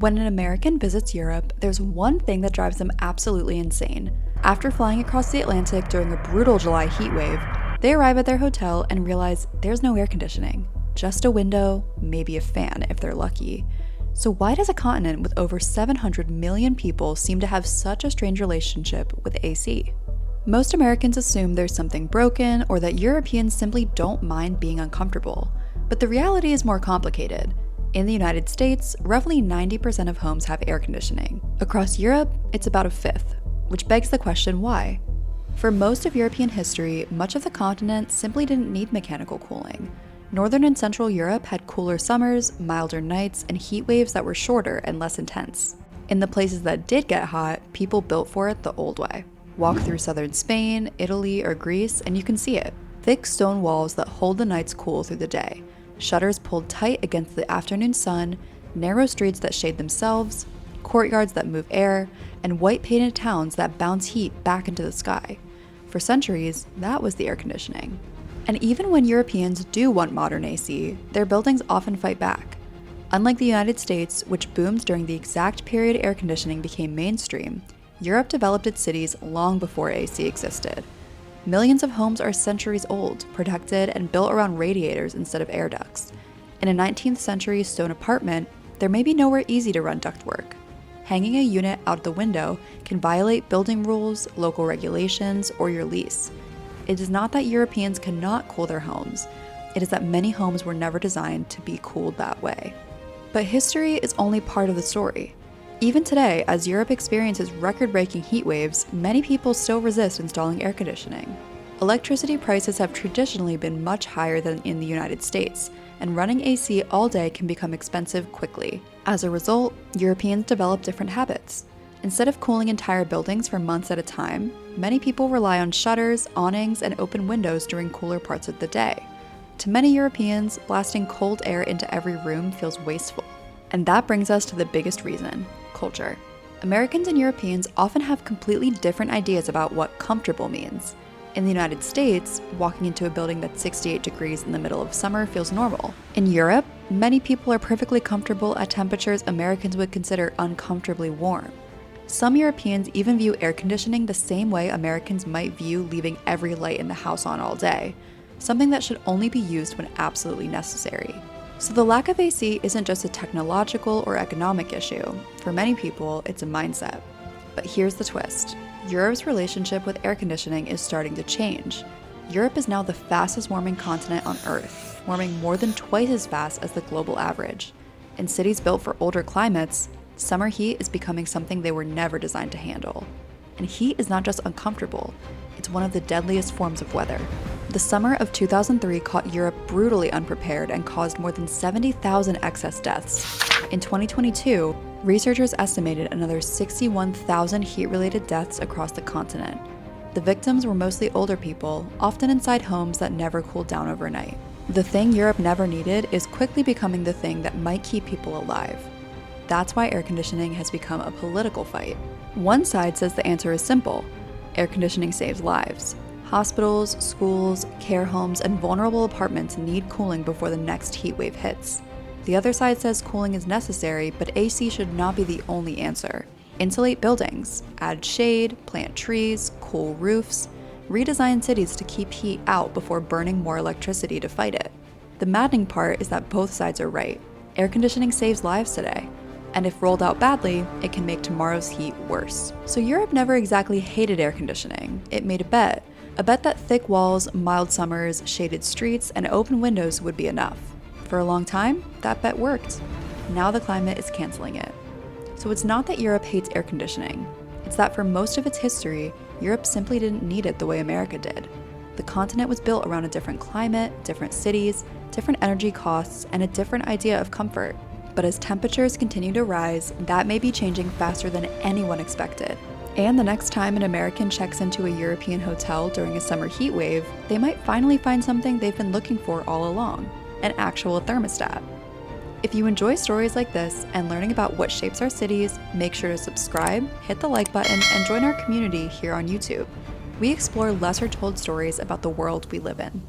When an American visits Europe, there's one thing that drives them absolutely insane. After flying across the Atlantic during a brutal July heatwave, they arrive at their hotel and realize there's no air conditioning. Just a window, maybe a fan if they're lucky. So why does a continent with over 700 million people seem to have such a strange relationship with AC? Most Americans assume there's something broken or that Europeans simply don't mind being uncomfortable. But the reality is more complicated. In the United States, roughly 90% of homes have air conditioning. Across Europe, it's about a fifth, which begs the question why? For most of European history, much of the continent simply didn't need mechanical cooling. Northern and Central Europe had cooler summers, milder nights, and heat waves that were shorter and less intense. In the places that did get hot, people built for it the old way. Walk through southern Spain, Italy, or Greece, and you can see it. Thick stone walls that hold the nights cool through the day. Shutters pulled tight against the afternoon sun, narrow streets that shade themselves, courtyards that move air, and white-painted towns that bounce heat back into the sky. For centuries, that was the air conditioning. And even when Europeans do want modern AC, their buildings often fight back. Unlike the United States, which boomed during the exact period air conditioning became mainstream, Europe developed its cities long before AC existed. Millions of homes are centuries old, protected and built around radiators instead of air ducts. In a 19th century stone apartment, there may be nowhere easy to run ductwork. Hanging a unit out the window can violate building rules, local regulations, or your lease. It is not that Europeans cannot cool their homes. It is that many homes were never designed to be cooled that way. But history is only part of the story. Even today, as Europe experiences record-breaking heat waves, many people still resist installing air conditioning. Electricity prices have traditionally been much higher than in the United States, and running AC all day can become expensive quickly. As a result, Europeans develop different habits. Instead of cooling entire buildings for months at a time, many people rely on shutters, awnings, and open windows during cooler parts of the day. To many Europeans, blasting cold air into every room feels wasteful. And that brings us to the biggest reason: culture. Americans and Europeans often have completely different ideas about what comfortable means. In the United States, walking into a building that's 68 degrees in the middle of summer feels normal. In Europe, many people are perfectly comfortable at temperatures Americans would consider uncomfortably warm. Some Europeans even view air conditioning the same way Americans might view leaving every light in the house on all day, something that should only be used when absolutely necessary. So the lack of AC isn't just a technological or economic issue. For many people, it's a mindset. But here's the twist. Europe's relationship with air conditioning is starting to change. Europe is now the fastest warming continent on Earth, warming more than twice as fast as the global average. In cities built for older climates, summer heat is becoming something they were never designed to handle. And heat is not just uncomfortable, it's one of the deadliest forms of weather. The summer of 2003 caught Europe brutally unprepared and caused more than 70,000 excess deaths. In 2022, researchers estimated another 61,000 heat-related deaths across the continent. The victims were mostly older people, often inside homes that never cooled down overnight. The thing Europe never needed is quickly becoming the thing that might keep people alive. That's why air conditioning has become a political fight. One side says the answer is simple: air conditioning saves lives. Hospitals, schools, care homes, and vulnerable apartments need cooling before the next heat wave hits. The other side says cooling is necessary, but AC should not be the only answer. Insulate buildings, add shade, plant trees, cool roofs, redesign cities to keep heat out before burning more electricity to fight it. The maddening part is that both sides are right. Air conditioning saves lives today, and if rolled out badly, it can make tomorrow's heat worse. So Europe never exactly hated air conditioning. It made a bet that thick walls, mild summers, shaded streets, and open windows would be enough. For a long time, that bet worked. Now the climate is canceling it. So it's not that Europe hates air conditioning. It's that for most of its history, Europe simply didn't need it the way America did. The continent was built around a different climate, different cities, different energy costs, and a different idea of comfort. But as temperatures continue to rise, that may be changing faster than anyone expected. And the next time an American checks into a European hotel during a summer heat wave, they might finally find something they've been looking for all along: an actual thermostat. If you enjoy stories like this and learning about what shapes our cities, make sure to subscribe, hit the like button, and join our community here on YouTube. We explore lesser told stories about the world we live in.